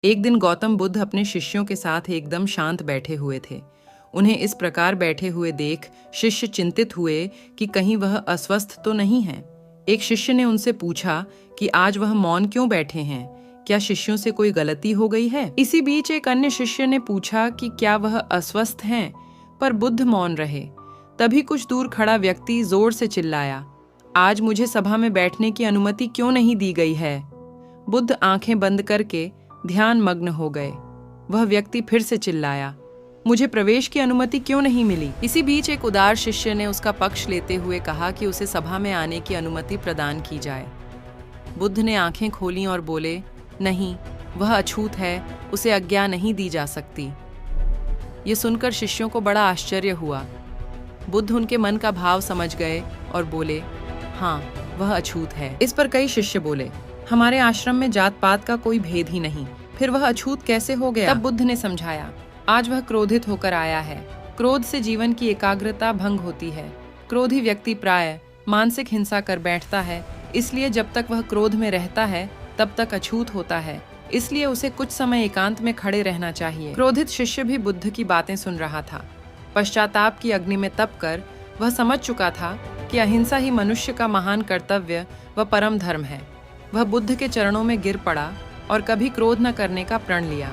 एक दिन गौतम बुद्ध अपने शिष्यों के साथ एकदम शांत बैठे हुए थे। उन्हें इस प्रकार बैठे हुए देख शिष्य चिंतित हुए कि कहीं वह अस्वस्थ तो नहीं है। एक शिष्य ने उनसे पूछा कि आज वह मौन क्यों बैठे हैं, क्या शिष्यों से कोई गलती हो गई है? इसी बीच एक अन्य शिष्य ने पूछा कि क्या वह अस्वस्थ हैं, पर बुद्ध मौन रहे। तभी कुछ दूर खड़ा व्यक्ति जोर से चिल्लाया, आज मुझे सभा में बैठने की अनुमति क्यों नहीं दी गई है? बुद्ध आंखें बंद करके ध्यान मग्न हो गए। वह व्यक्ति फिर से चिल्लाया, मुझे प्रवेश की अनुमति क्यों नहीं मिली? इसी बीच एक उदार शिष्य ने उसका पक्ष लेते हुए कहा कि उसे सभा में आने की अनुमति प्रदान की जाए। बुद्ध ने आंखें खोलीं और बोले, नहीं, वह अछूत है, उसे आज्ञा नहीं दी जा सकती। ये सुनकर शिष्यों को बड़ा आश्चर्य हुआ। बुद्ध उनके मन का भाव समझ गए और बोले, हाँ, वह अछूत है। इस पर कई शिष्य बोले, हमारे आश्रम में जात पात का कोई भेद ही नहीं, फिर वह अछूत कैसे हो गया? तब बुद्ध ने समझाया, आज वह क्रोधित होकर आया है। क्रोध से जीवन की एकाग्रता भंग होती है। क्रोधी व्यक्ति प्रायः मानसिक हिंसा कर बैठता है, इसलिए जब तक वह क्रोध में रहता है तब तक अछूत होता है। इसलिए उसे कुछ समय एकांत में खड़े रहना चाहिए। क्रोधित शिष्य भी बुद्ध की बातें सुन रहा था। पश्चाताप की अग्नि में तप कर वह समझ चुका था कि अहिंसा ही मनुष्य का महान कर्तव्य व परम धर्म है। वह बुद्ध के चरणों में गिर पड़ा और कभी क्रोध न करने का प्रण लिया।